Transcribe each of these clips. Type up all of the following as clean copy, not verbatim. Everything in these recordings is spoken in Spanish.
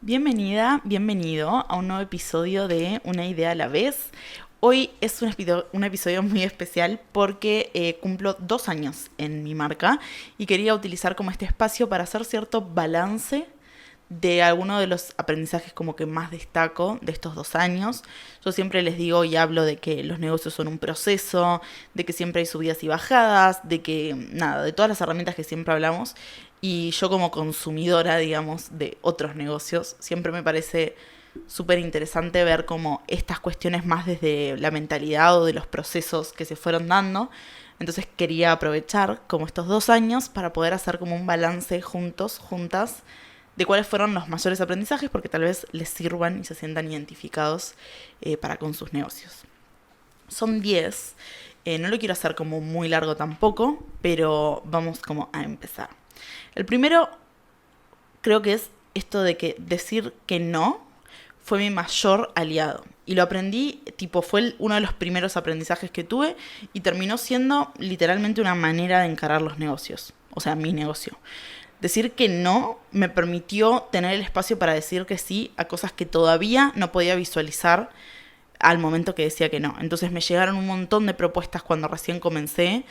Bienvenida, bienvenido a un nuevo episodio de Una idea a la vez. Hoy es un episodio muy especial porque cumplo 2 años en mi marca y quería utilizar como este espacio para hacer cierto balance de algunos de los aprendizajes como que más destaco de estos 2 años. Yo siempre les digo y hablo de que los negocios son un proceso, de que siempre hay subidas y bajadas, de que nada, de todas las herramientas que siempre hablamos. Y yo como consumidora, digamos, de otros negocios, siempre me parece súper interesante ver como estas cuestiones más desde la mentalidad o de los procesos que se fueron dando. Entonces quería aprovechar como estos 2 años para poder hacer como un balance juntos, juntas, de cuáles fueron los mayores aprendizajes, porque tal vez les sirvan y se sientan identificados para con sus negocios. Son 10, no lo quiero hacer como muy largo tampoco, pero vamos como a empezar. El primero creo que es esto de que decir que no fue mi mayor aliado. Y lo aprendí, tipo, fue uno de los primeros aprendizajes que tuve y terminó siendo literalmente una manera de encarar los negocios, o sea, mi negocio. Decir que no me permitió tener el espacio para decir que sí a cosas que todavía no podía visualizar al momento que decía que no. Entonces me llegaron un montón de propuestas cuando recién comencé,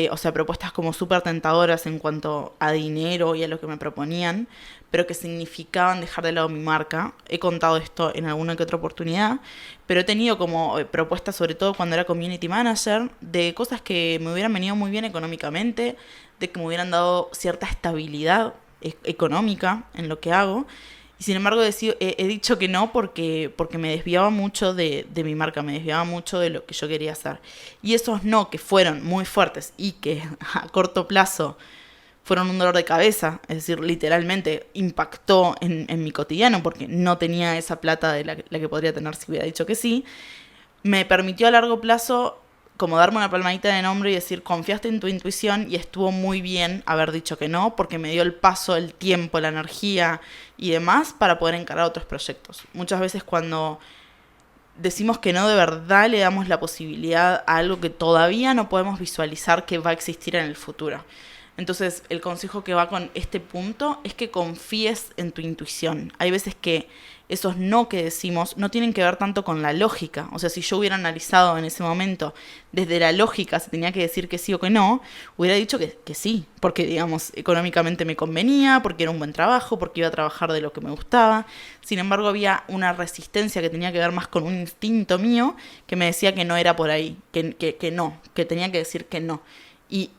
o sea, propuestas como súper tentadoras en cuanto a dinero y a lo que me proponían, pero que significaban dejar de lado mi marca. He contado esto en alguna que otra oportunidad, pero he tenido como propuestas, sobre todo cuando era community manager, de cosas que me hubieran venido muy bien económicamente, de que me hubieran dado cierta estabilidad económica en lo que hago. Y sin embargo he dicho que no porque me desviaba mucho de mi marca, me desviaba mucho de lo que yo quería hacer. Y esos no, que fueron muy fuertes y que a corto plazo fueron un dolor de cabeza, es decir, literalmente impactó en mi cotidiano porque no tenía esa plata de la que podría tener si hubiera dicho que sí, me permitió a largo plazo como darme una palmadita en el hombro y decir, confiaste en tu intuición y estuvo muy bien haber dicho que no, porque me dio el paso, el tiempo, la energía y demás para poder encarar otros proyectos. Muchas veces cuando decimos que no, de verdad le damos la posibilidad a algo que todavía no podemos visualizar que va a existir en el futuro. Entonces, el consejo que va con este punto es que confíes en tu intuición. Hay veces que esos no que decimos no tienen que ver tanto con la lógica. O sea, si yo hubiera analizado en ese momento desde la lógica si tenía que decir que sí o que no, hubiera dicho que sí, porque, digamos, económicamente me convenía, porque era un buen trabajo, porque iba a trabajar de lo que me gustaba. Sin embargo, había una resistencia que tenía que ver más con un instinto mío que me decía que no era por ahí, que no, que tenía que decir que no. Y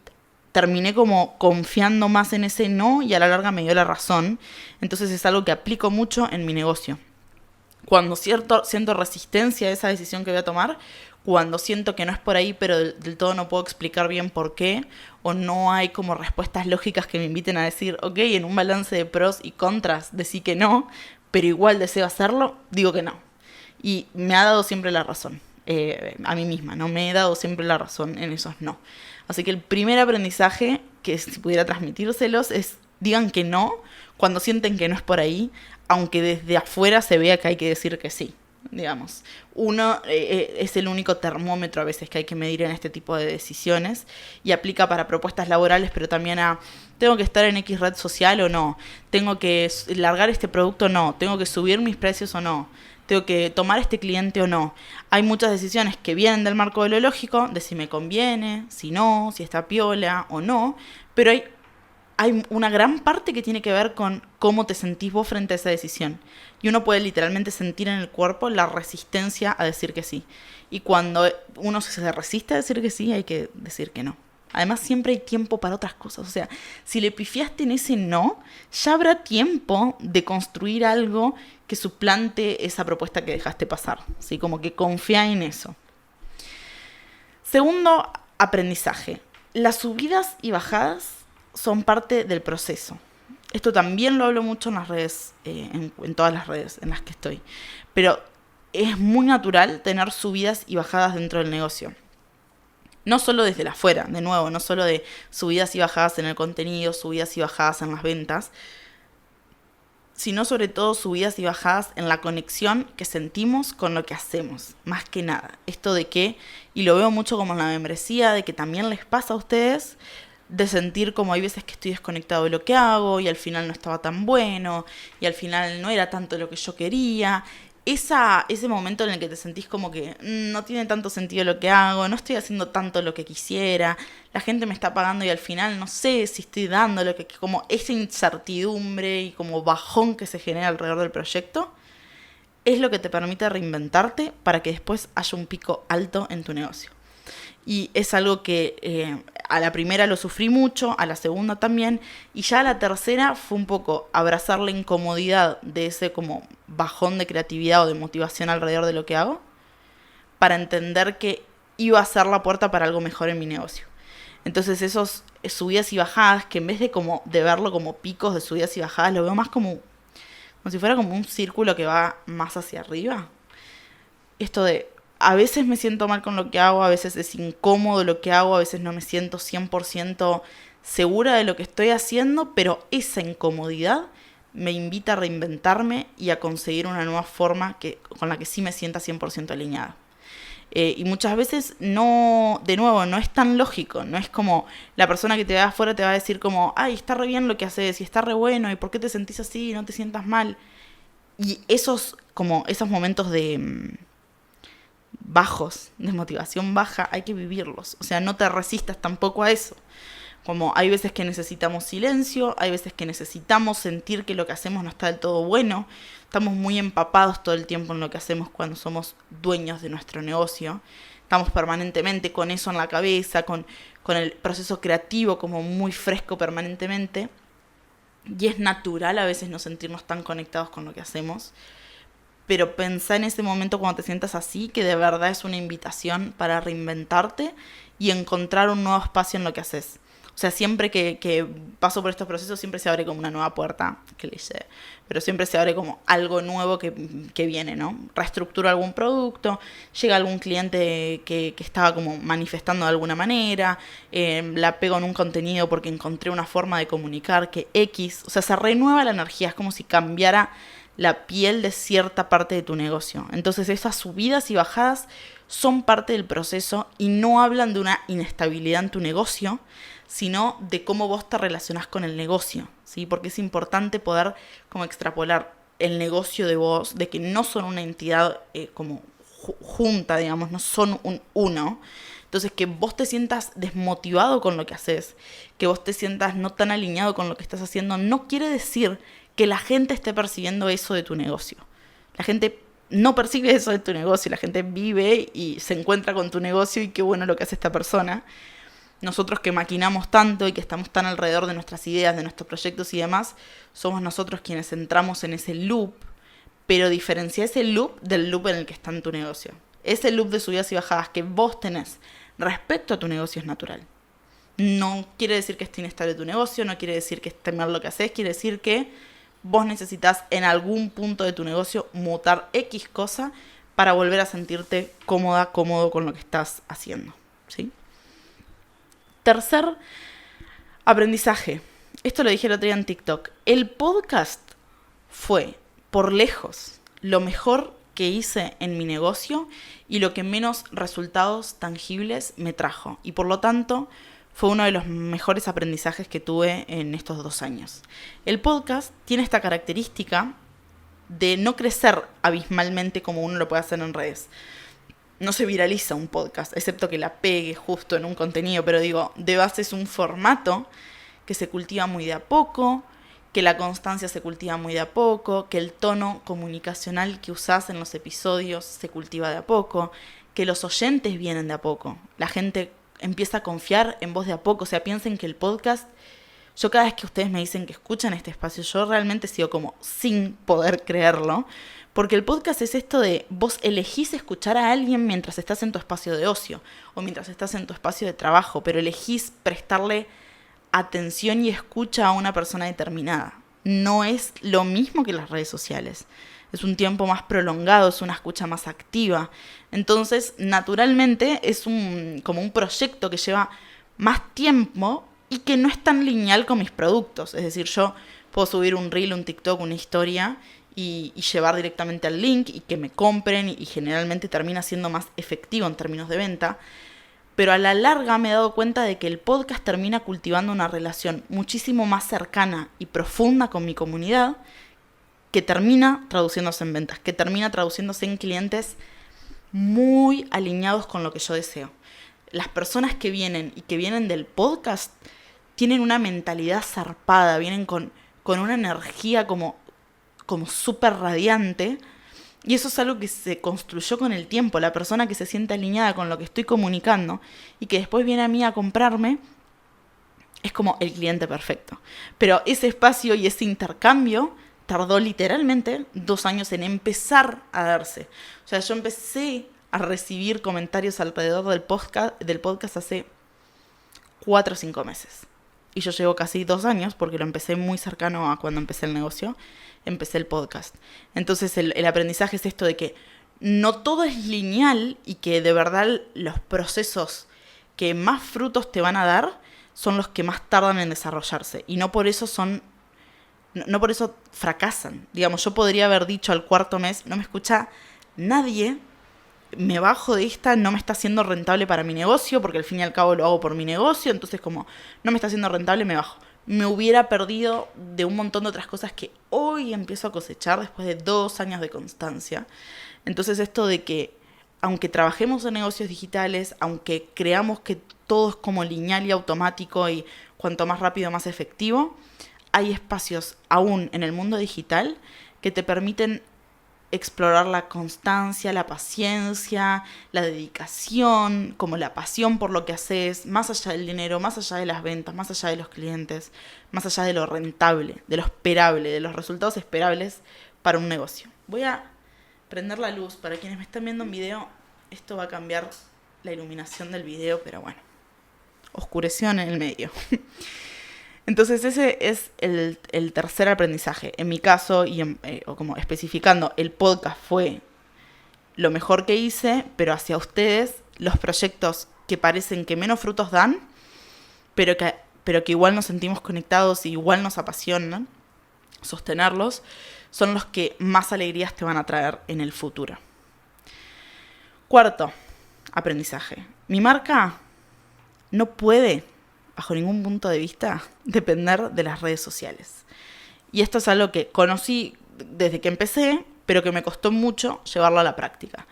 terminé como confiando más en ese no y a la larga me dio la razón. Entonces es algo que aplico mucho en mi negocio. Cuando siento resistencia a esa decisión que voy a tomar, cuando siento que no es por ahí, pero del todo no puedo explicar bien por qué, o no hay como respuestas lógicas que me inviten a decir, ok, en un balance de pros y contras, decí que no, pero igual deseo hacerlo, digo que no. Y me ha dado siempre la razón, a mí misma, ¿no? Me he dado siempre la razón en esos no. Así que el primer aprendizaje, que si pudiera transmitírselos, es digan que no cuando sienten que no es por ahí, aunque desde afuera se vea que hay que decir que sí, digamos. Uno es el único termómetro a veces que hay que medir en este tipo de decisiones y aplica para propuestas laborales, pero también a ¿tengo que estar en X red social o no? ¿Tengo que largar este producto o no? ¿Tengo que subir mis precios o no? ¿Tengo que tomar este cliente o no? Hay muchas decisiones que vienen del marco de lo lógico, de si me conviene, si no, si está piola o no, pero hay una gran parte que tiene que ver con cómo te sentís vos frente a esa decisión. Y uno puede literalmente sentir en el cuerpo la resistencia a decir que sí. Y cuando uno se resiste a decir que sí, hay que decir que no. Además, siempre hay tiempo para otras cosas. O sea, si le pifiaste en ese no, ya habrá tiempo de construir algo que suplante esa propuesta que dejaste pasar. ¿Sí? Como que confía en eso. Segundo aprendizaje. Las subidas y bajadas son parte del proceso. Esto también lo hablo mucho en las redes, en todas las redes en las que estoy. Pero es muy natural tener subidas y bajadas dentro del negocio. No solo desde la afuera, de nuevo, no solo de subidas y bajadas en el contenido, subidas y bajadas en las ventas, sino sobre todo subidas y bajadas en la conexión que sentimos con lo que hacemos, más que nada. Esto de que, y lo veo mucho como en la membresía, de que también les pasa a ustedes, de sentir como hay veces que estoy desconectado de lo que hago y al final no estaba tan bueno y al final no era tanto lo que yo quería. Ese momento en el que te sentís como que no tiene tanto sentido lo que hago, no estoy haciendo tanto lo que quisiera, la gente me está pagando y al final no sé si estoy dando lo que... Como esa incertidumbre y como bajón que se genera alrededor del proyecto, es lo que te permite reinventarte para que después haya un pico alto en tu negocio. Y es algo que a la primera lo sufrí mucho, a la segunda también, y ya a la tercera fue un poco abrazar la incomodidad de ese como bajón de creatividad o de motivación alrededor de lo que hago, para entender que iba a ser la puerta para algo mejor en mi negocio. Entonces esos subidas y bajadas, que en vez de verlo como picos de subidas y bajadas, lo veo más como si fuera como un círculo que va más hacia arriba. Esto de, a veces me siento mal con lo que hago, a veces es incómodo lo que hago, a veces no me siento 100% segura de lo que estoy haciendo, pero esa incomodidad me invita a reinventarme y a conseguir una nueva forma con la que sí me sienta 100% alineada. Y muchas veces no, de nuevo, no es tan lógico, no es como la persona que te ve afuera te va a decir como, ay, está re bien lo que haces y está re bueno y por qué te sentís así, no te sientas mal. Y esos momentos de bajos, de motivación baja, hay que vivirlos. O sea, no te resistas tampoco a eso. Como hay veces que necesitamos silencio, hay veces que necesitamos sentir que lo que hacemos no está del todo bueno. Estamos muy empapados todo el tiempo en lo que hacemos cuando somos dueños de nuestro negocio. Estamos permanentemente con eso en la cabeza, con el proceso creativo como muy fresco permanentemente. Y es natural a veces no sentirnos tan conectados con lo que hacemos. Pero pensá en ese momento cuando te sientas así, que de verdad es una invitación para reinventarte y encontrar un nuevo espacio en lo que haces. O sea, siempre que paso por estos procesos, siempre se abre como una nueva puerta, cliché, pero siempre se abre como algo nuevo que viene, ¿no? Reestructuro algún producto, llega algún cliente que estaba como manifestando de alguna manera, la pego en un contenido porque encontré una forma de comunicar que X, o sea, se renueva la energía, es como si cambiara la piel de cierta parte de tu negocio. Entonces esas subidas y bajadas son parte del proceso y no hablan de una inestabilidad en tu negocio, sino de cómo vos te relacionás con el negocio, ¿sí? Porque es importante poder como extrapolar el negocio de vos, de que no son una entidad como junta, digamos, no son un uno. Entonces, que vos te sientas desmotivado con lo que haces, que vos te sientas no tan alineado con lo que estás haciendo, no quiere decir que la gente esté percibiendo eso de tu negocio. La gente no percibe eso de tu negocio, la gente vive y se encuentra con tu negocio y qué bueno lo que hace esta persona. Nosotros que maquinamos tanto y que estamos tan alrededor de nuestras ideas, de nuestros proyectos y demás, somos nosotros quienes entramos en ese loop, pero diferencia ese loop del loop en el que está en tu negocio. Ese loop de subidas y bajadas que vos tenés respecto a tu negocio es natural. No quiere decir que esté inestable tu negocio, no quiere decir que esté mal lo que haces, quiere decir que vos necesitas en algún punto de tu negocio mutar X cosa para volver a sentirte cómodo con lo que estás haciendo, ¿sí? Tercer aprendizaje. Esto lo dije el otro día en TikTok. El podcast fue, por lejos, lo mejor que hice en mi negocio y lo que menos resultados tangibles me trajo. Y por lo tanto, fue uno de los mejores aprendizajes que tuve en estos 2 años. El podcast tiene esta característica de no crecer abismalmente como uno lo puede hacer en redes. No se viraliza un podcast, excepto que la pegue justo en un contenido, pero digo, de base es un formato que se cultiva muy de a poco, que la constancia se cultiva muy de a poco, que el tono comunicacional que usás en los episodios se cultiva de a poco, que los oyentes vienen de a poco. La gente empieza a confiar en vos de a poco, o sea, piensen que el podcast, yo cada vez que ustedes me dicen que escuchan este espacio, yo realmente sigo como sin poder creerlo, porque el podcast es esto de vos elegís escuchar a alguien mientras estás en tu espacio de ocio o mientras estás en tu espacio de trabajo, pero elegís prestarle atención y escucha a una persona determinada. No es lo mismo que las redes sociales. Es un tiempo más prolongado, es una escucha más activa. Entonces, naturalmente, es como un proyecto que lleva más tiempo y que no es tan lineal con mis productos. Es decir, yo puedo subir un reel, un TikTok, una historia y llevar directamente al link y que me compren y generalmente termina siendo más efectivo en términos de venta. Pero a la larga me he dado cuenta de que el podcast termina cultivando una relación muchísimo más cercana y profunda con mi comunidad, que termina traduciéndose en ventas, que termina traduciéndose en clientes muy alineados con lo que yo deseo. Las personas que vienen y que vienen del podcast tienen una mentalidad zarpada, vienen con una energía como súper radiante. Y eso es algo que se construyó con el tiempo. La persona que se siente alineada con lo que estoy comunicando y que después viene a mí a comprarme es como el cliente perfecto. Pero ese espacio y ese intercambio tardó literalmente 2 años en empezar a darse. O sea, yo empecé a recibir comentarios alrededor del podcast hace 4 o 5 meses. Y yo llevo casi 2 años, porque lo empecé muy cercano a cuando empecé el negocio, empecé el podcast. Entonces el aprendizaje es esto de que no todo es lineal y que de verdad los procesos que más frutos te van a dar son los que más tardan en desarrollarse. Y no por eso no por eso fracasan. Digamos, yo podría haber dicho al 4.º mes, no me escucha nadie, me bajo de esta, no me está siendo rentable para mi negocio, porque al fin y al cabo lo hago por mi negocio, entonces como no me está siendo rentable, me bajo. Me hubiera perdido de un montón de otras cosas que hoy empiezo a cosechar después de 2 años de constancia. Entonces esto de que, aunque trabajemos en negocios digitales, aunque creamos que todo es como lineal y automático y cuanto más rápido más efectivo, hay espacios aún en el mundo digital que te permiten explorar la constancia, la paciencia, la dedicación, como la pasión por lo que haces, más allá del dinero, más allá de las ventas, más allá de los clientes, más allá de lo rentable, de lo esperable, de los resultados esperables para un negocio. Voy a prender la luz. Para quienes me están viendo en video, esto va a cambiar la iluminación del video, pero bueno, oscureció en el medio. Entonces ese es el tercer aprendizaje. En mi caso, o como especificando, el podcast fue lo mejor que hice, pero hacia ustedes, los proyectos que parecen que menos frutos dan, pero que igual nos sentimos conectados y igual nos apasionan, sostenerlos, son los que más alegrías te van a traer en el futuro. Cuarto aprendizaje. Mi marca no puede, bajo ningún punto de vista, depender de las redes sociales. Y esto es algo que conocí desde que empecé, pero que me costó mucho llevarlo a la práctica.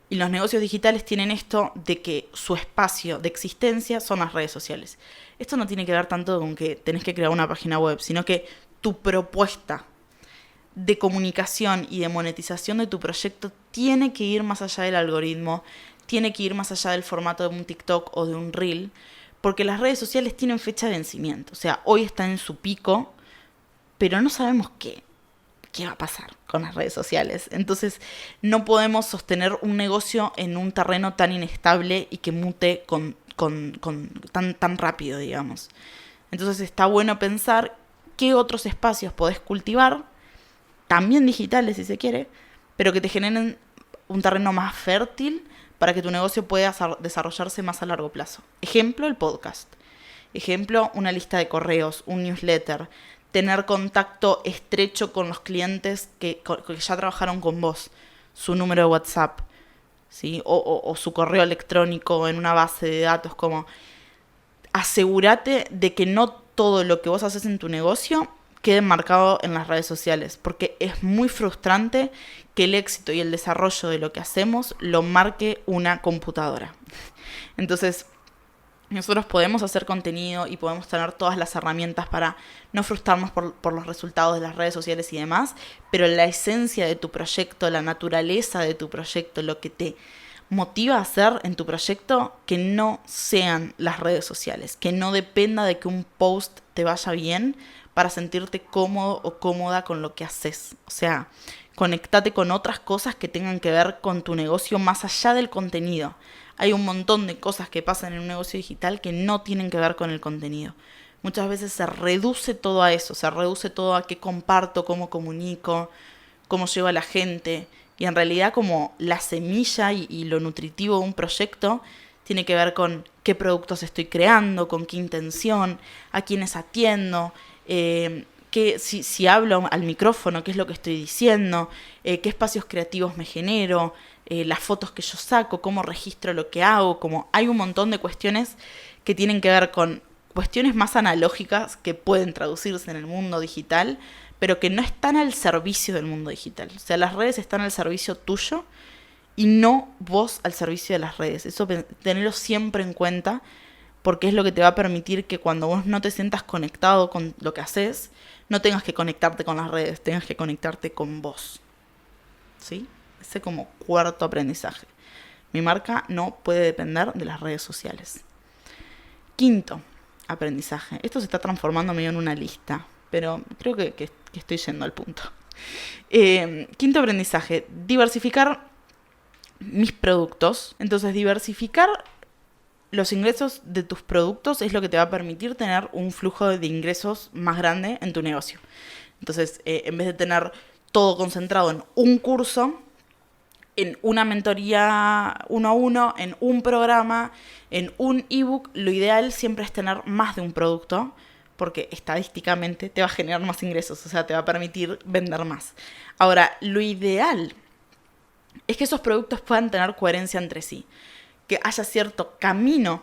Y los negocios digitales tienen esto de que su espacio de existencia son las redes sociales. Esto no tiene que ver tanto con que tenés que crear una página web, sino que tu propuesta de comunicación y de monetización de tu proyecto tiene que ir más allá del algoritmo, tiene que ir más allá del formato de un TikTok o de un Reel, porque las redes sociales tienen fecha de vencimiento. O sea, hoy están en su pico, pero no sabemos qué va a pasar con las redes sociales. Entonces, no podemos sostener un negocio en un terreno tan inestable y que mute tan rápido, digamos. Entonces, está bueno pensar qué otros espacios podés cultivar, también digitales si se quiere, pero que te generen un terreno más fértil para que tu negocio pueda desarrollarse más a largo plazo. Ejemplo, el podcast. Ejemplo, una lista de correos, un newsletter, tener contacto estrecho con los clientes que ya trabajaron con vos, su número de WhatsApp, ¿sí? o su correo electrónico en una base de datos. Como asegúrate de que no todo lo que vos haces en tu negocio quede marcado en las redes sociales, porque es muy frustrante que el éxito y el desarrollo de lo que hacemos lo marque una computadora. Entonces, nosotros podemos hacer contenido y podemos tener todas las herramientas para no frustrarnos por los resultados de las redes sociales y demás, pero la esencia de tu proyecto, la naturaleza de tu proyecto, lo que te motiva a hacer en tu proyecto, que no sean las redes sociales, que no dependa de que un post te vaya bien para sentirte cómodo o cómoda con lo que haces. O sea, conectate con otras cosas que tengan que ver con tu negocio más allá del contenido. Hay un montón de cosas que pasan en un negocio digital que no tienen que ver con el contenido. Muchas veces se reduce todo a eso, se reduce todo a qué comparto, cómo comunico, cómo llevo a la gente. Y en realidad como la semilla y lo nutritivo de un proyecto tiene que ver con qué productos estoy creando, con qué intención, a quiénes atiendo, si hablo al micrófono, qué es lo que estoy diciendo, qué espacios creativos me genero, las fotos que yo saco, cómo registro lo que hago, como hay un montón de cuestiones que tienen que ver con cuestiones más analógicas que pueden traducirse en el mundo digital, pero que no están al servicio del mundo digital. O sea, las redes están al servicio tuyo y no vos al servicio de las redes. Eso tenerlo siempre en cuenta, porque es lo que te va a permitir que cuando vos no te sientas conectado con lo que haces, no tengas que conectarte con las redes, tengas que conectarte con vos. ¿Sí? Ese como cuarto aprendizaje. Mi marca no puede depender de las redes sociales. Quinto aprendizaje. Esto se está transformando medio en una lista, pero creo que estoy yendo al punto. Quinto aprendizaje. Diversificar mis productos. Entonces, diversificar los ingresos de tus productos es lo que te va a permitir tener un flujo de ingresos más grande en tu negocio. Entonces, en vez de tener todo concentrado en un curso, en una mentoría 1-a-1, en un programa, en un ebook, lo ideal siempre es tener más de un producto, porque estadísticamente te va a generar más ingresos, o sea, te va a permitir vender más. Ahora, lo ideal es que esos productos puedan tener coherencia entre sí, que haya cierto camino,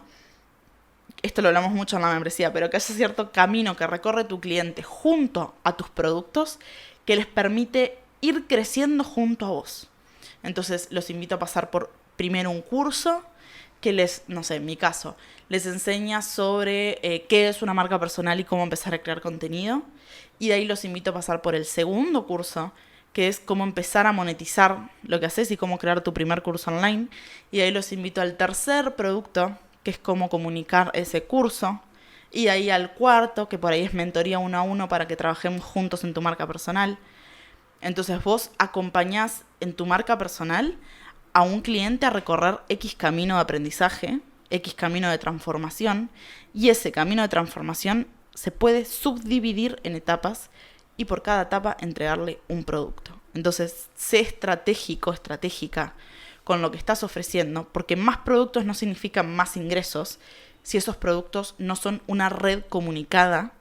esto lo hablamos mucho en la membresía, pero que haya cierto camino que recorre tu cliente junto a tus productos que les permite ir creciendo junto a vos. Entonces los invito a pasar por primero un curso que no sé, en mi caso, les enseña sobre qué es una marca personal y cómo empezar a crear contenido. Y de ahí los invito a pasar por el segundo curso, que es cómo empezar a monetizar lo que haces y cómo crear tu primer curso online. Y de ahí los invito al tercer producto, que es cómo comunicar ese curso. Y de ahí al cuarto, que por ahí es mentoría 1-a-1 para que trabajemos juntos en tu marca personal. Entonces vos acompañás en tu marca personal a un cliente a recorrer X camino de aprendizaje, X camino de transformación, y ese camino de transformación se puede subdividir en etapas y por cada etapa entregarle un producto. Entonces, sé estratégica con lo que estás ofreciendo, porque más productos no significan más ingresos si esos productos no son una red comunicada,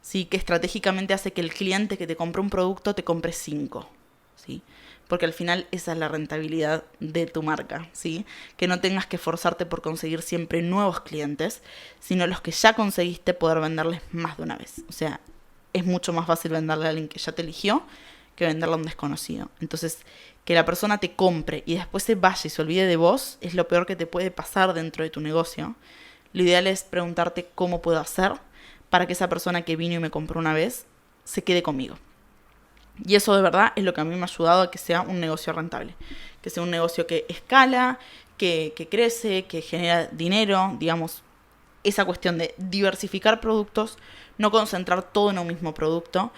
¿sí? Que estratégicamente hace que el cliente que te compre un producto te compre 5, ¿sí? Porque al final esa es la rentabilidad de tu marca, ¿sí? Que no tengas que esforzarte por conseguir siempre nuevos clientes, sino los que ya conseguiste poder venderles más de una vez. O sea, es mucho más fácil venderle a alguien que ya te eligió que venderle a un desconocido. Entonces, que la persona te compre y después se vaya y se olvide de vos es lo peor que te puede pasar dentro de tu negocio. Lo ideal es preguntarte cómo puedo hacer para que esa persona que vino y me compró una vez se quede conmigo. Y eso de verdad es lo que a mí me ha ayudado a que sea un negocio rentable. Que sea un negocio que escala, que crece, que genera dinero, digamos, esa cuestión de diversificar productos, no concentrar todo en un mismo producto,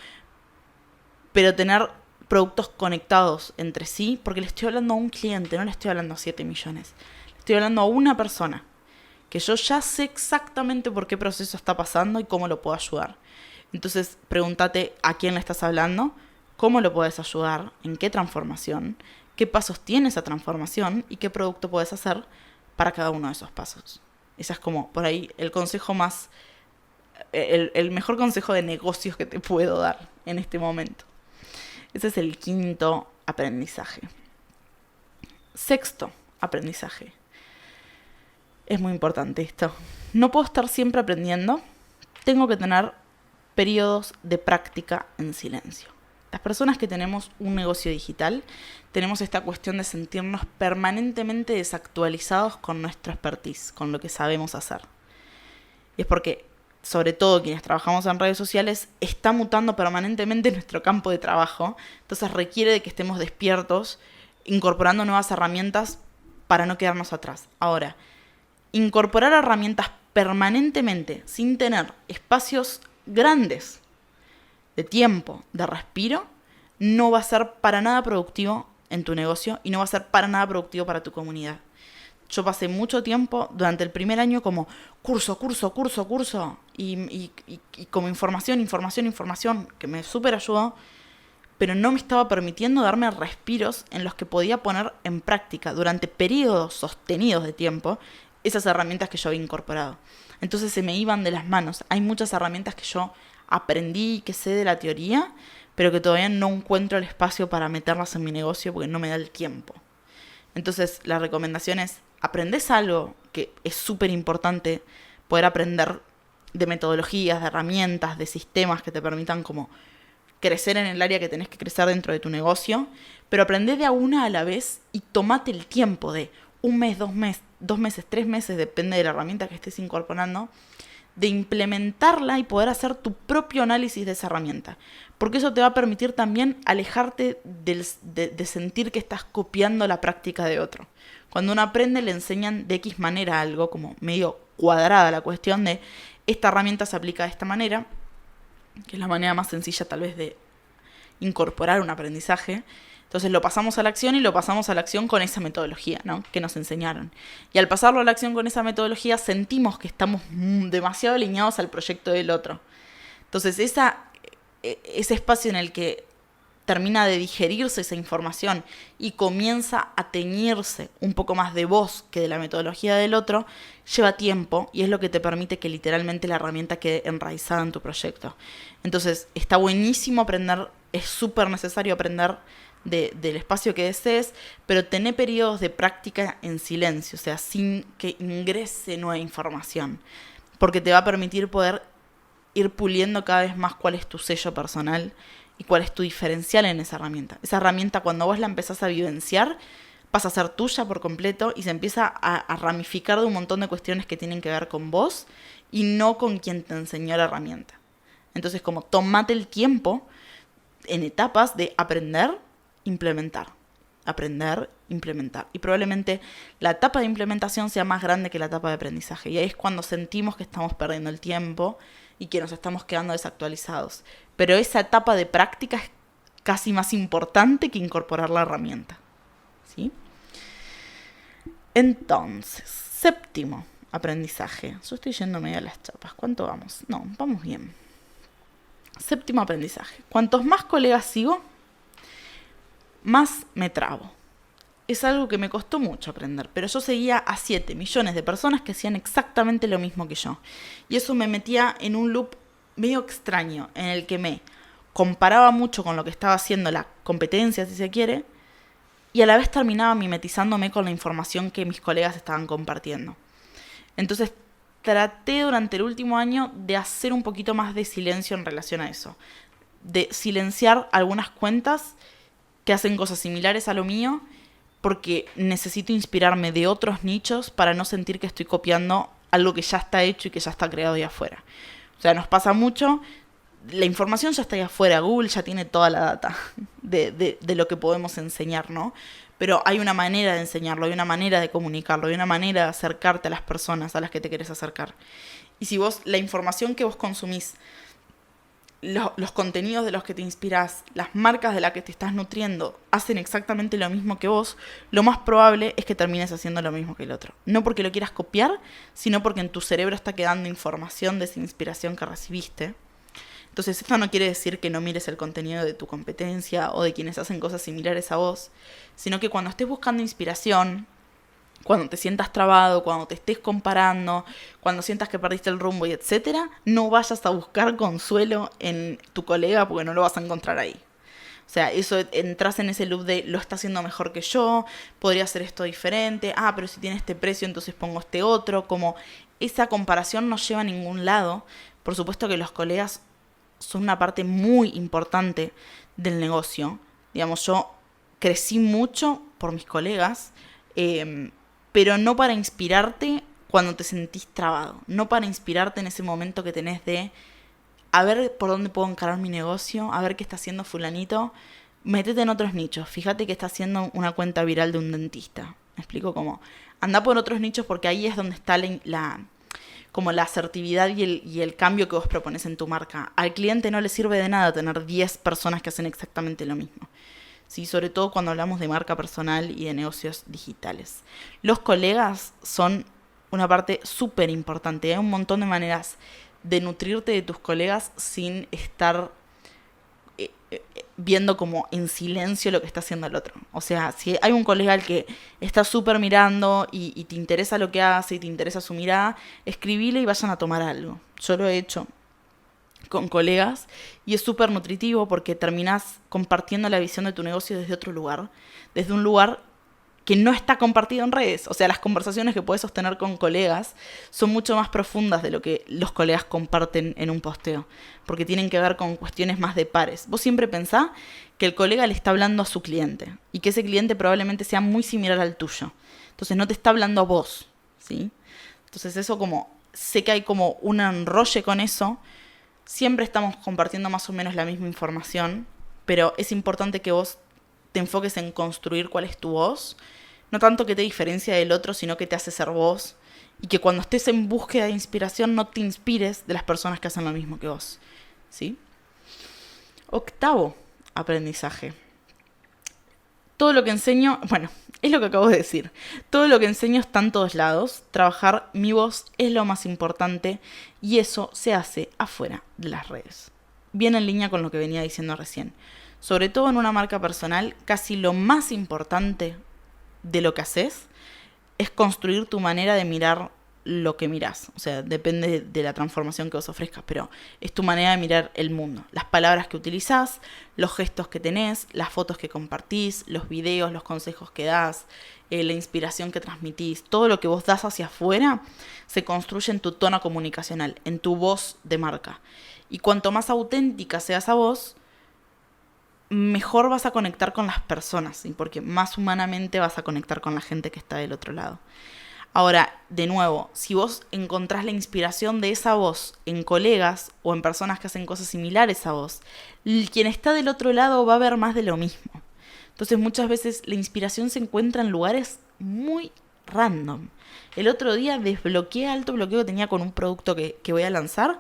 pero tener productos conectados entre sí, porque le estoy hablando a un cliente, no le estoy hablando a 7 millones. Le estoy hablando a una persona, que yo ya sé exactamente por qué proceso está pasando y cómo lo puedo ayudar. Entonces, pregúntate a quién le estás hablando, cómo lo puedes ayudar, en qué transformación, qué pasos tiene esa transformación y qué producto puedes hacer para cada uno de esos pasos. Ese es como, por ahí, el consejo más, el mejor consejo de negocios que te puedo dar en este momento. Ese es el quinto aprendizaje. Sexto aprendizaje. Es muy importante esto. No puedo estar siempre aprendiendo. Tengo que tener periodos de práctica en silencio. Las personas que tenemos un negocio digital tenemos esta cuestión de sentirnos permanentemente desactualizados con nuestra expertise, con lo que sabemos hacer. Y es porque, sobre todo quienes trabajamos en redes sociales, está mutando permanentemente nuestro campo de trabajo. Entonces requiere de que estemos despiertos, incorporando nuevas herramientas para no quedarnos atrás. Ahora, incorporar herramientas permanentemente sin tener espacios grandes de tiempo, de respiro, no va a ser para nada productivo en tu negocio y no va a ser para nada productivo para tu comunidad. Yo pasé mucho tiempo durante el primer año como curso y como información, que me súper ayudó, pero no me estaba permitiendo darme respiros en los que podía poner en práctica durante periodos sostenidos de tiempo esas herramientas que yo había incorporado. Entonces se me iban de las manos. Hay muchas herramientas que yo aprendí, que sé de la teoría, pero que todavía no encuentro el espacio para meterlas en mi negocio porque no me da el tiempo. Entonces, la recomendación es, aprendés algo que es súper importante, poder aprender de metodologías, de herramientas, de sistemas que te permitan como crecer en el área que tenés que crecer dentro de tu negocio, pero aprendé de a una a la vez y tomate el tiempo de un mes, 2 meses, 3 meses, depende de la herramienta que estés incorporando, de implementarla y poder hacer tu propio análisis de esa herramienta. Porque eso te va a permitir también alejarte de sentir que estás copiando la práctica de otro. Cuando uno aprende, le enseñan de X manera algo, como medio cuadrada la cuestión de esta herramienta se aplica de esta manera, que es la manera más sencilla tal vez de incorporar un aprendizaje. Entonces lo pasamos a la acción y lo pasamos a la acción con esa metodología, ¿no?, que nos enseñaron. Y al pasarlo a la acción con esa metodología sentimos que estamos demasiado alineados al proyecto del otro. Entonces ese espacio en el que termina de digerirse esa información y comienza a teñirse un poco más de vos que de la metodología del otro, lleva tiempo y es lo que te permite que literalmente la herramienta quede enraizada en tu proyecto. Entonces está buenísimo aprender, es súper necesario aprender del espacio que desees, pero tené periodos de práctica en silencio, o sea, sin que ingrese nueva información, porque te va a permitir poder ir puliendo cada vez más cuál es tu sello personal y cuál es tu diferencial en esa herramienta. Esa herramienta, cuando vos la empezás a vivenciar, pasa a ser tuya por completo y se empieza a ramificar de un montón de cuestiones que tienen que ver con vos y no con quien te enseñó la herramienta. Entonces, como tomate el tiempo en etapas de aprender, implementar. Aprender, implementar. Y probablemente la etapa de implementación sea más grande que la etapa de aprendizaje. Y ahí es cuando sentimos que estamos perdiendo el tiempo y que nos estamos quedando desactualizados. Pero esa etapa de práctica es casi más importante que incorporar la herramienta. ¿Sí? Entonces, séptimo aprendizaje. Yo estoy yendo medio a las chapas. ¿Cuánto vamos? No, vamos bien. Séptimo aprendizaje. Cuantos más colegas sigo, más me trabo. Es algo que me costó mucho aprender, pero yo seguía a 7 millones de personas que hacían exactamente lo mismo que yo. Y eso me metía en un loop medio extraño, en el que me comparaba mucho con lo que estaba haciendo la competencia, si se quiere, y a la vez terminaba mimetizándome con la información que mis colegas estaban compartiendo. Entonces traté durante el último año de hacer un poquito más de silencio en relación a eso, de silenciar algunas cuentas que hacen cosas similares a lo mío, porque necesito inspirarme de otros nichos para no sentir que estoy copiando algo que ya está hecho y que ya está creado ahí afuera. O sea, nos pasa mucho, la información ya está ahí afuera, Google ya tiene toda la data de lo que podemos enseñar, ¿no? Pero hay una manera de enseñarlo, hay una manera de comunicarlo, hay una manera de acercarte a las personas a las que te querés acercar. Y si vos, la información que vos consumís, los contenidos de los que te inspirás, las marcas de las que te estás nutriendo, hacen exactamente lo mismo que vos, lo más probable es que termines haciendo lo mismo que el otro. No porque lo quieras copiar, sino porque en tu cerebro está quedando información de esa inspiración que recibiste. Entonces esto no quiere decir que no mires el contenido de tu competencia o de quienes hacen cosas similares a vos, sino que cuando estés buscando inspiración, cuando te sientas trabado, cuando te estés comparando, cuando sientas que perdiste el rumbo y etcétera, no vayas a buscar consuelo en tu colega porque no lo vas a encontrar ahí. O sea, eso, entras en ese loop de lo está haciendo mejor que yo, podría hacer esto diferente, pero si tiene este precio entonces pongo este otro, como esa comparación no lleva a ningún lado. Por supuesto que los colegas son una parte muy importante del negocio. Digamos, yo crecí mucho por mis colegas, pero no para inspirarte cuando te sentís trabado, no para inspirarte en ese momento que tenés de a ver por dónde puedo encarar mi negocio, a ver qué está haciendo fulanito. Métete en otros nichos, fíjate que está haciendo una cuenta viral de un dentista. Me explico cómo. Anda por otros nichos porque ahí es donde está como la asertividad y el cambio que vos propones en tu marca. Al cliente no le sirve de nada tener 10 personas que hacen exactamente lo mismo. ¿Sí? Sobre todo cuando hablamos de marca personal y de negocios digitales. Los colegas son una parte súper importante. Hay un montón de maneras de nutrirte de tus colegas sin estar viendo como en silencio lo que está haciendo el otro. O sea, si hay un colega al que está súper mirando y te interesa lo que hace y te interesa su mirada, escribile y vayan a tomar algo. Yo lo he hecho con colegas y es súper nutritivo porque terminás compartiendo la visión de tu negocio desde otro lugar, desde un lugar que no está compartido en redes. O sea, las conversaciones que puedes sostener con colegas son mucho más profundas de lo que los colegas comparten en un posteo, porque tienen que ver con cuestiones más de pares. Vos siempre pensá que el colega le está hablando a su cliente y que ese cliente probablemente sea muy similar al tuyo. Entonces no te está hablando a vos, ¿sí? Entonces eso como, sé que hay como un enrolle con eso. Siempre estamos compartiendo más o menos la misma información, pero es importante que vos te enfoques en construir cuál es tu voz, no tanto que te diferencia del otro, sino que te hace ser vos, y que cuando estés en búsqueda de inspiración no te inspires de las personas que hacen lo mismo que vos, ¿sí? Octavo aprendizaje. Todo lo que enseño, bueno, es lo que acabo de decir, todo lo que enseño está en todos lados, trabajar mi voz es lo más importante y eso se hace afuera de las redes. Bien en línea con lo que venía diciendo recién. Sobre todo en una marca personal, casi lo más importante de lo que haces es construir tu manera de mirar lo que mirás. O sea, depende de la transformación que vos ofrezcas, pero es tu manera de mirar el mundo. Las palabras que utilizás, los gestos que tenés, las fotos que compartís, los videos, los consejos que das, la inspiración que transmitís, todo lo que vos das hacia afuera se construye en tu tono comunicacional, en tu voz de marca. Y cuanto más auténtica sea esa voz, mejor vas a conectar con las personas, ¿sí? Porque más humanamente vas a conectar con la gente que está del otro lado. Ahora, de nuevo, si vos encontrás la inspiración de esa voz en colegas o en personas que hacen cosas similares a vos, quien está del otro lado va a ver más de lo mismo. Entonces muchas veces la inspiración se encuentra en lugares muy random. El otro día desbloqueé alto bloqueo que tenía con un producto que voy a lanzar,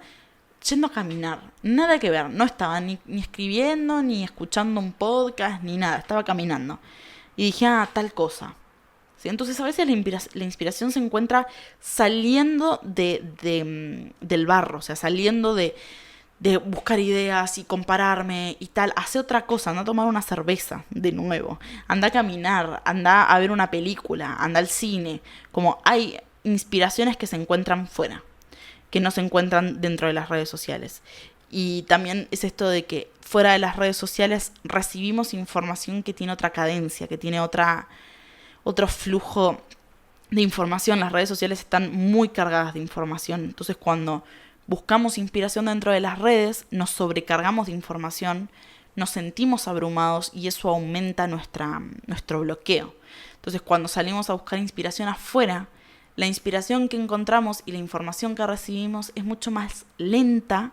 yendo a caminar. Nada que ver, no estaba ni escribiendo, ni escuchando un podcast, ni nada, estaba caminando. Y dije, tal cosa. ¿Sí? Entonces a veces la inspiración se encuentra saliendo del barro, o sea, saliendo de buscar ideas y compararme y tal. Hace otra cosa, anda a tomar una cerveza de nuevo, anda a caminar, anda a ver una película, anda al cine. Como hay inspiraciones que se encuentran fuera, que no se encuentran dentro de las redes sociales. Y también es esto de que fuera de las redes sociales recibimos información que tiene otra cadencia, que tiene otro flujo de información. Las redes sociales están muy cargadas de información. Entonces cuando buscamos inspiración dentro de las redes, nos sobrecargamos de información, nos sentimos abrumados y eso aumenta nuestro bloqueo. Entonces cuando salimos a buscar inspiración afuera, la inspiración que encontramos y la información que recibimos es mucho más lenta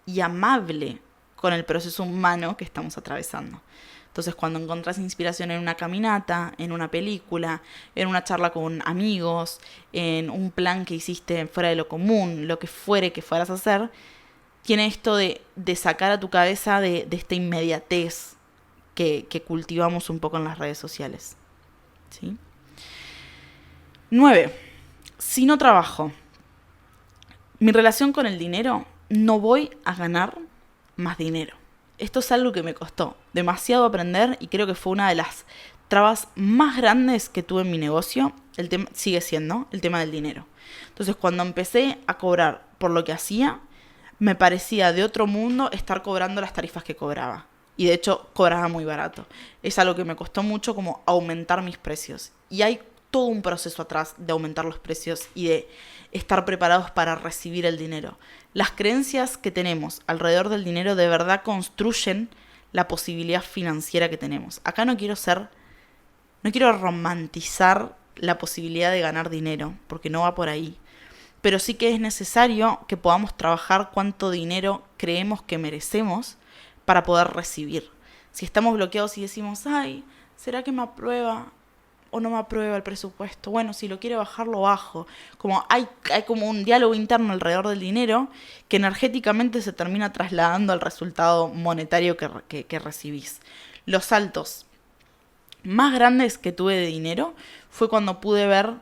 y amable con el proceso humano que estamos atravesando. Entonces, cuando encontrás inspiración en una caminata, en una película, en una charla con amigos, en un plan que hiciste fuera de lo común, lo que fuere que fueras a hacer, tiene esto de sacar a tu cabeza de esta inmediatez que cultivamos un poco en las redes sociales. ¿Sí? 9. Si no trabajo, mi relación con el dinero, no voy a ganar más dinero. Esto es algo que me costó demasiado aprender y creo que fue una de las trabas más grandes que tuve en mi negocio. Sigue siendo el tema del dinero. Entonces, cuando empecé a cobrar por lo que hacía, me parecía de otro mundo estar cobrando las tarifas que cobraba. Y de hecho, cobraba muy barato. Es algo que me costó mucho como aumentar mis precios. Y hay todo un proceso atrás de aumentar los precios y de estar preparados para recibir el dinero. Las creencias que tenemos alrededor del dinero de verdad construyen la posibilidad financiera que tenemos. Acá no quiero romantizar la posibilidad de ganar dinero, porque no va por ahí. Pero sí que es necesario que podamos trabajar cuánto dinero creemos que merecemos para poder recibir. Si estamos bloqueados y decimos, ¿será que me aprueba o no me aprueba el presupuesto? Bueno, si lo quiere bajar, lo bajo. Como hay como un diálogo interno alrededor del dinero que energéticamente se termina trasladando al resultado monetario que recibís. Los saltos más grandes que tuve de dinero fue cuando pude ver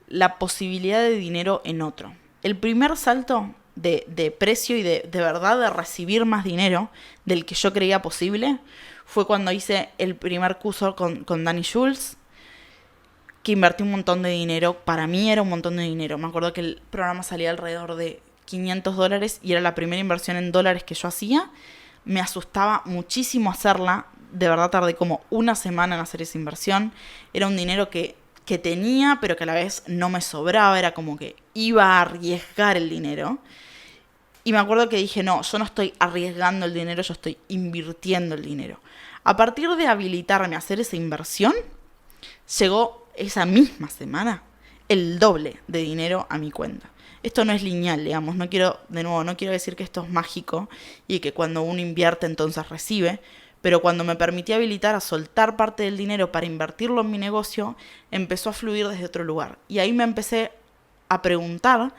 la posibilidad de dinero en otro. El primer salto de precio y de verdad de recibir más dinero del que yo creía posible fue cuando hice el primer curso con Dani Schultz, que invertí un montón de dinero. Para mí era un montón de dinero. Me acuerdo que el programa salía alrededor de $500 y era la primera inversión en dólares que yo hacía. Me asustaba muchísimo hacerla. De verdad tardé como una semana en hacer esa inversión. Era un dinero que tenía, pero que a la vez no me sobraba. Era como que iba a arriesgar el dinero. Y me acuerdo que dije, no, yo no estoy arriesgando el dinero, yo estoy invirtiendo el dinero. A partir de habilitarme a hacer esa inversión, llegó esa misma semana el doble de dinero a mi cuenta. Esto no es lineal, digamos, no quiero decir que esto es mágico y que cuando uno invierte entonces recibe, pero cuando me permití habilitar a soltar parte del dinero para invertirlo en mi negocio, empezó a fluir desde otro lugar. Y ahí me empecé a preguntar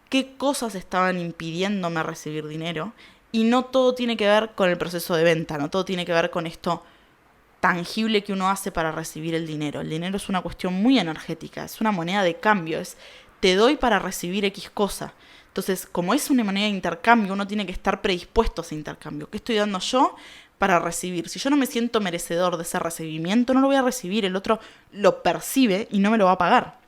qué cosas estaban impidiéndome recibir dinero. Y no todo tiene que ver con el proceso de venta, no todo tiene que ver con esto tangible que uno hace para recibir el dinero. El dinero es una cuestión muy energética, es una moneda de cambio, es te doy para recibir X cosa. Entonces, como es una moneda de intercambio, uno tiene que estar predispuesto a ese intercambio. ¿Qué estoy dando yo para recibir? Si yo no me siento merecedor de ese recibimiento, no lo voy a recibir, el otro lo percibe y no me lo va a pagar.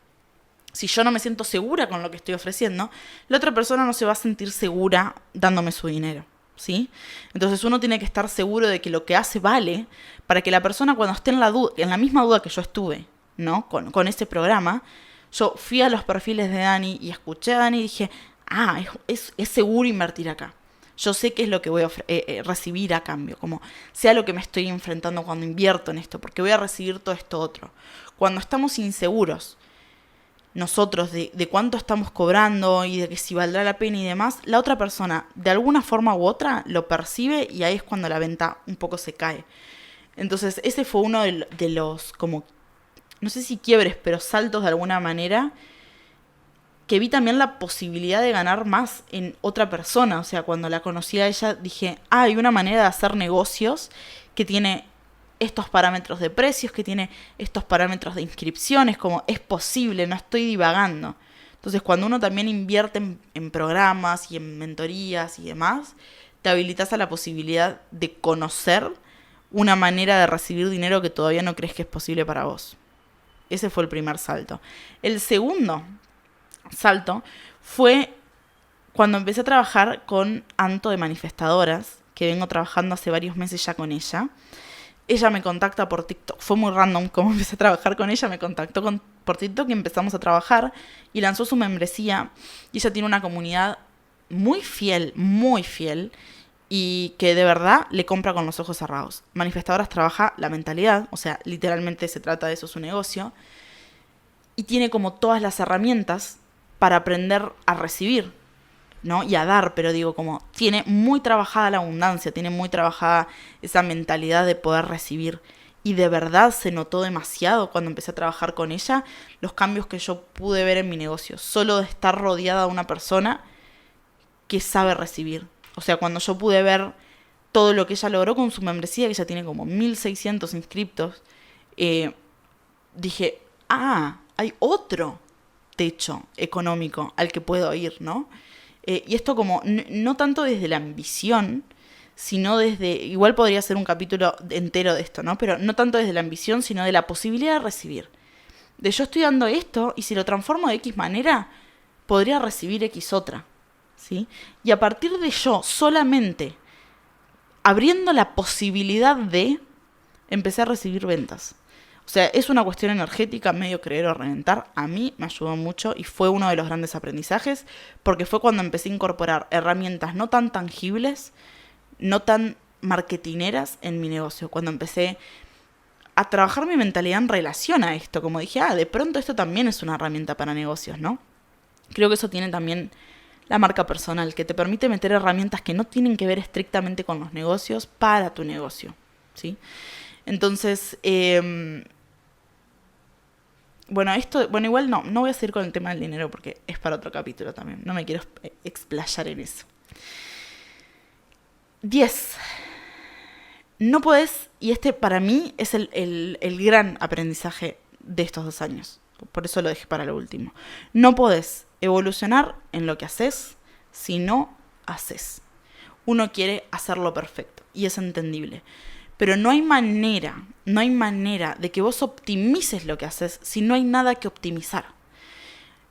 Si yo no me siento segura con lo que estoy ofreciendo, la otra persona no se va a sentir segura dándome su dinero, ¿sí? Entonces uno tiene que estar seguro de que lo que hace vale para que la persona cuando esté en la misma duda que yo estuve, ¿no? Con ese programa, yo fui a los perfiles de Dani y escuché a Dani y dije, es seguro invertir acá. Yo sé qué es lo que voy a recibir a cambio, como sea lo que me estoy enfrentando cuando invierto en esto, porque voy a recibir todo esto otro. Cuando estamos inseguros nosotros de cuánto estamos cobrando y de que si valdrá la pena y demás, la otra persona de alguna forma u otra lo percibe y ahí es cuando la venta un poco se cae. Entonces ese fue uno de los como, no sé si quiebres, pero saltos de alguna manera, que vi también la posibilidad de ganar más en otra persona. O sea, cuando la conocí a ella dije, hay una manera de hacer negocios que tiene estos parámetros de precios, que tiene estos parámetros de inscripciones, como es posible, no estoy divagando. Entonces, cuando uno también invierte en programas y en mentorías y demás, te habilitas a la posibilidad de conocer una manera de recibir dinero que todavía no crees que es posible para vos. Ese fue el primer salto. El segundo salto fue cuando empecé a trabajar con Anto de Manifestadoras, que vengo trabajando hace varios meses ya con ella. Ella me contacta por TikTok. Fue muy random cómo empecé a trabajar con ella. Me contactó por TikTok y empezamos a trabajar. Y lanzó su membresía. Y ella tiene una comunidad muy fiel. Y que de verdad le compra con los ojos cerrados. Manifestadoras trabaja la mentalidad. O sea, literalmente se trata de eso, su negocio. Y tiene como todas las herramientas para aprender a recibir, ¿no? Y a dar, pero digo, como tiene muy trabajada la abundancia, tiene muy trabajada esa mentalidad de poder recibir. Y de verdad se notó demasiado cuando empecé a trabajar con ella los cambios que yo pude ver en mi negocio, solo de estar rodeada de una persona que sabe recibir. O sea, cuando yo pude ver todo lo que ella logró con su membresía, que ella tiene como 1.600 inscriptos, dije, hay otro techo económico al que puedo ir, ¿no? Y esto como, no tanto desde la ambición, sino desde, igual podría ser un capítulo entero de esto, ¿no? Pero no tanto desde la ambición, sino de la posibilidad de recibir. De yo estoy dando esto, y si lo transformo de X manera, podría recibir X otra, ¿sí? Y a partir de yo, solamente abriendo la posibilidad de, empecé a recibir ventas. O sea, es una cuestión energética, medio creer o reventar. A mí me ayudó mucho y fue uno de los grandes aprendizajes, porque fue cuando empecé a incorporar herramientas no tan tangibles, no tan marketineras en mi negocio. Cuando empecé a trabajar mi mentalidad en relación a esto, como dije, de pronto esto también es una herramienta para negocios, ¿no? Creo que eso tiene también la marca personal, que te permite meter herramientas que no tienen que ver estrictamente con los negocios para tu negocio, ¿sí? Entonces, igual no voy a seguir con el tema del dinero porque es para otro capítulo también. No me quiero explayar en eso. 10. No podés, y este para mí es el gran aprendizaje de estos 2 años. Por eso lo dejé para lo último. No podés evolucionar en lo que haces si no haces. Uno quiere hacerlo perfecto y es entendible. Pero no hay manera de que vos optimices lo que haces si no hay nada que optimizar.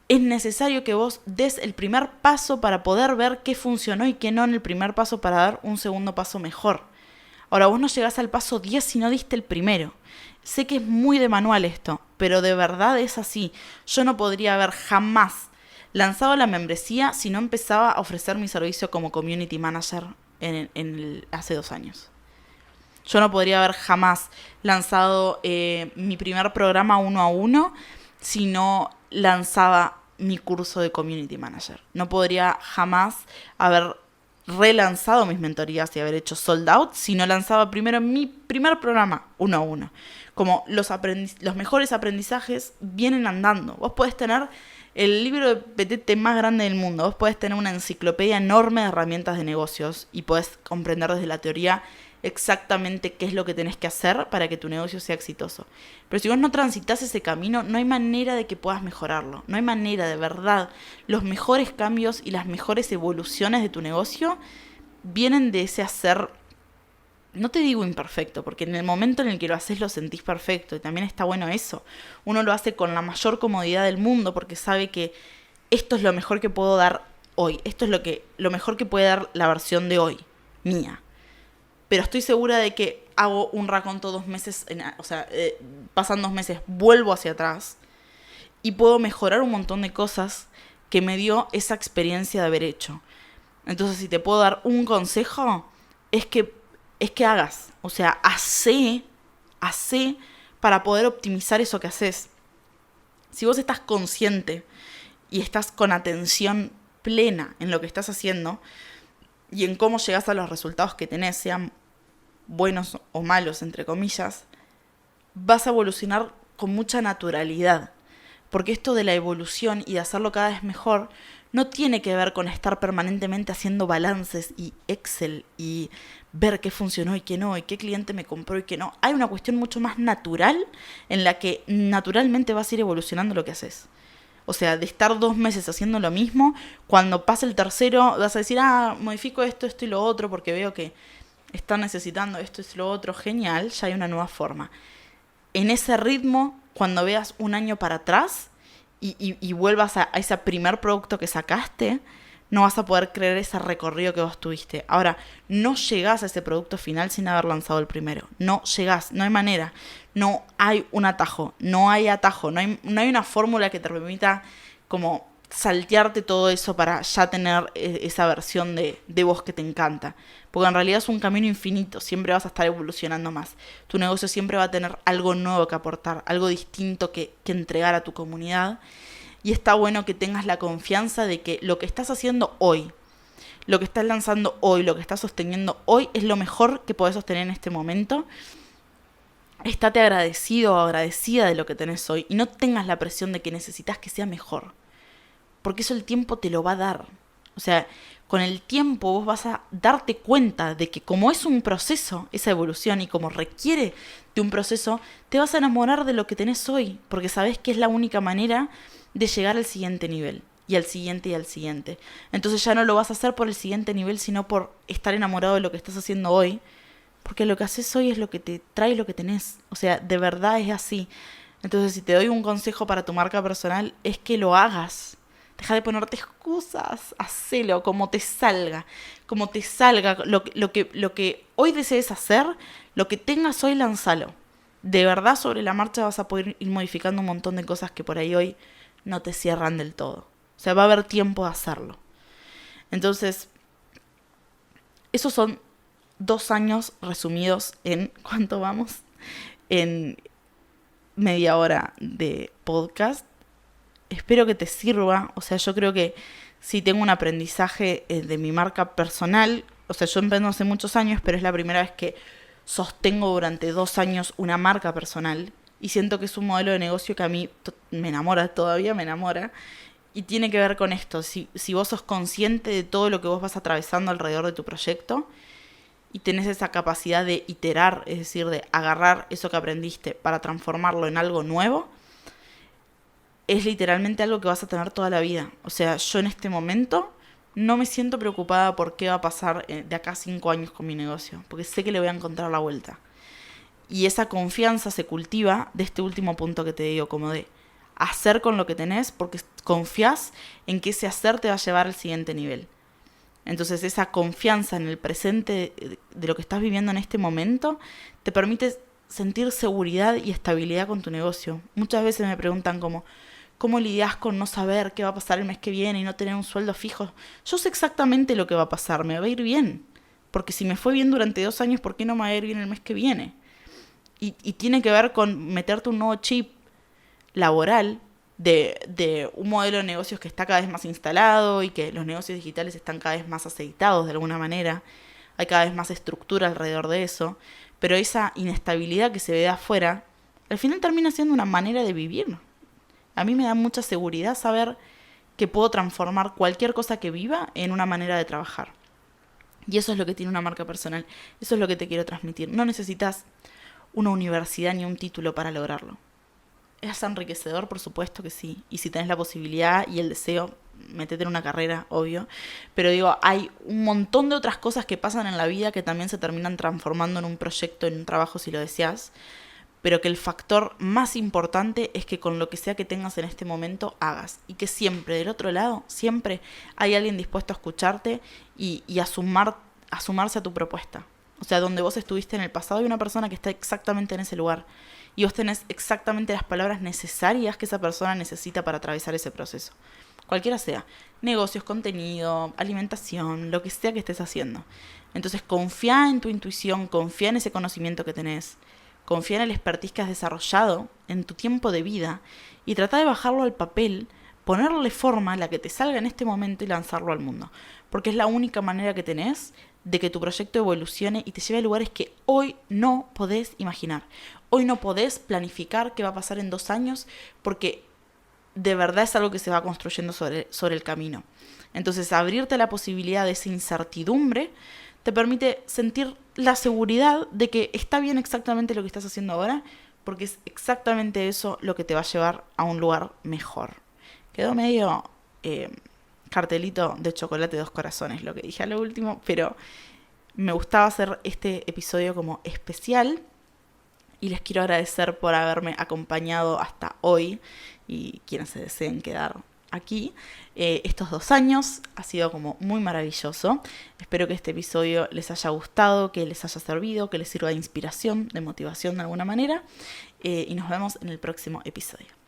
Es necesario que vos des el primer paso para poder ver qué funcionó y qué no en el primer paso para dar un segundo paso mejor. Ahora, vos no llegás al paso 10 si no diste el primero. Sé que es muy de manual esto, pero de verdad es así. Yo no podría haber jamás lanzado la membresía si no empezaba a ofrecer mi servicio como community manager hace 2 años. Yo no podría haber jamás lanzado mi primer programa 1-a-1 si no lanzaba mi curso de community manager. No podría jamás haber relanzado mis mentorías y haber hecho sold out si no lanzaba primero mi primer programa 1-a-1. Como los mejores aprendizajes vienen andando. Vos podés tener el libro de PTT más grande del mundo, vos podés tener una enciclopedia enorme de herramientas de negocios y podés comprender desde la teoría exactamente qué es lo que tenés que hacer para que tu negocio sea exitoso. Pero si vos no transitas ese camino, no hay manera de que puedas mejorarlo. No hay manera, de verdad. Los mejores cambios y las mejores evoluciones de tu negocio vienen de ese hacer, no te digo imperfecto, porque en el momento en el que lo haces lo sentís perfecto y también está bueno eso. Uno lo hace con la mayor comodidad del mundo porque sabe que esto es lo mejor que puedo dar hoy. Esto es lo mejor que puede dar la versión de hoy, mía. Pero estoy segura de que hago un raconto 2 meses, pasan 2 meses, vuelvo hacia atrás y puedo mejorar un montón de cosas que me dio esa experiencia de haber hecho. Entonces, si te puedo dar un consejo, es que hagas. O sea, hacé para poder optimizar eso que haces. Si vos estás consciente y estás con atención plena en lo que estás haciendo y en cómo llegás a los resultados que tenés, sean buenos o malos, entre comillas, vas a evolucionar con mucha naturalidad. Porque esto de la evolución y de hacerlo cada vez mejor no tiene que ver con estar permanentemente haciendo balances y Excel y ver qué funcionó y qué no, y qué cliente me compró y qué no. Hay una cuestión mucho más natural en la que naturalmente vas a ir evolucionando lo que haces. O sea, de estar 2 meses haciendo lo mismo, cuando pase el tercero vas a decir, modifico esto y lo otro porque veo que están necesitando esto y lo otro. Genial, ya hay una nueva forma. En ese ritmo, cuando veas un año para atrás y vuelvas a ese primer producto que sacaste, no vas a poder creer ese recorrido que vos tuviste. Ahora, no llegás a ese producto final sin haber lanzado el primero. No llegás, no hay manera. No hay un atajo, no hay una fórmula que te permita como saltearte todo eso para ya tener esa versión de vos que te encanta. Porque en realidad es un camino infinito, siempre vas a estar evolucionando más. Tu negocio siempre va a tener algo nuevo que aportar, algo distinto que entregar a tu comunidad. Y está bueno que tengas la confianza de que lo que estás haciendo hoy, lo que estás lanzando hoy, lo que estás sosteniendo hoy es lo mejor que podés sostener en este momento. Estate agradecido o agradecida de lo que tenés hoy y no tengas la presión de que necesitas que sea mejor. Porque eso el tiempo te lo va a dar. O sea, con el tiempo vos vas a darte cuenta de que como es un proceso, esa evolución, y como requiere de un proceso, te vas a enamorar de lo que tenés hoy, porque sabés que es la única manera de llegar al siguiente nivel, y al siguiente y al siguiente. Entonces ya no lo vas a hacer por el siguiente nivel, sino por estar enamorado de lo que estás haciendo hoy, porque lo que haces hoy es lo que te trae lo que tenés. O sea, de verdad es así. Entonces, si te doy un consejo para tu marca personal, es que lo hagas. Deja de ponerte excusas, hacelo como te salga, lo que hoy desees hacer, lo que tengas hoy, lánzalo. De verdad, sobre la marcha vas a poder ir modificando un montón de cosas que por ahí hoy no te cierran del todo. O sea, va a haber tiempo de hacerlo. Entonces, esos son 2 años resumidos en, ¿cuánto vamos? En media hora de podcast. Espero que te sirva. O sea, yo creo que si tengo un aprendizaje de mi marca personal, o sea, yo emprendo hace muchos años, pero es la primera vez que sostengo durante 2 años una marca personal y siento que es un modelo de negocio que a mí me enamora, todavía me enamora, y tiene que ver con esto. Si vos sos consciente de todo lo que vos vas atravesando alrededor de tu proyecto y tenés esa capacidad de iterar, es decir, de agarrar eso que aprendiste para transformarlo en algo nuevo, es literalmente algo que vas a tener toda la vida. O sea, yo en este momento no me siento preocupada por qué va a pasar de acá a 5 años con mi negocio, porque sé que le voy a encontrar la vuelta. Y esa confianza se cultiva de este último punto que te digo, como de hacer con lo que tenés porque confías en que ese hacer te va a llevar al siguiente nivel. Entonces esa confianza en el presente de lo que estás viviendo en este momento te permite sentir seguridad y estabilidad con tu negocio. Muchas veces me preguntan ¿cómo lidias con no saber qué va a pasar el mes que viene y no tener un sueldo fijo? Yo sé exactamente lo que va a pasar, me va a ir bien. Porque si me fue bien durante 2 años, ¿por qué no me va a ir bien el mes que viene? Y tiene que ver con meterte un nuevo chip laboral de un modelo de negocios que está cada vez más instalado y que los negocios digitales están cada vez más aceitados de alguna manera. Hay cada vez más estructura alrededor de eso. Pero esa inestabilidad que se ve de afuera, al final termina siendo una manera de vivir. A mí me da mucha seguridad saber que puedo transformar cualquier cosa que viva en una manera de trabajar. Y eso es lo que tiene una marca personal. Eso es lo que te quiero transmitir. No necesitas una universidad ni un título para lograrlo. ¿Es enriquecedor? Por supuesto que sí. Y si tenés la posibilidad y el deseo, métete en una carrera, obvio. Pero digo, hay un montón de otras cosas que pasan en la vida que también se terminan transformando en un proyecto, en un trabajo, si lo deseas. Pero que el factor más importante es que con lo que sea que tengas en este momento, hagas. Y que siempre, del otro lado, siempre hay alguien dispuesto a escucharte y a sumarse a tu propuesta. O sea, donde vos estuviste en el pasado hay una persona que está exactamente en ese lugar. Y vos tenés exactamente las palabras necesarias que esa persona necesita para atravesar ese proceso. Cualquiera sea. Negocios, contenido, alimentación, lo que sea que estés haciendo. Entonces confía en tu intuición, confía en ese conocimiento que tenés. Confía en el expertise que has desarrollado en tu tiempo de vida y trata de bajarlo al papel, ponerle forma a la que te salga en este momento y lanzarlo al mundo. Porque es la única manera que tenés de que tu proyecto evolucione y te lleve a lugares que hoy no podés imaginar. Hoy no podés planificar qué va a pasar en 2 años porque de verdad es algo que se va construyendo sobre el camino. Entonces abrirte a la posibilidad de esa incertidumbre te permite sentir la seguridad de que está bien exactamente lo que estás haciendo ahora, porque es exactamente eso lo que te va a llevar a un lugar mejor. Quedó medio cartelito de chocolate 2 corazones lo que dije a lo último, pero me gustaba hacer este episodio como especial y les quiero agradecer por haberme acompañado hasta hoy y quienes se deseen quedar aquí. Estos 2 años ha sido como muy maravilloso. Espero que este episodio les haya gustado, que les haya servido, que les sirva de inspiración, de motivación de alguna manera. Y nos vemos en el próximo episodio.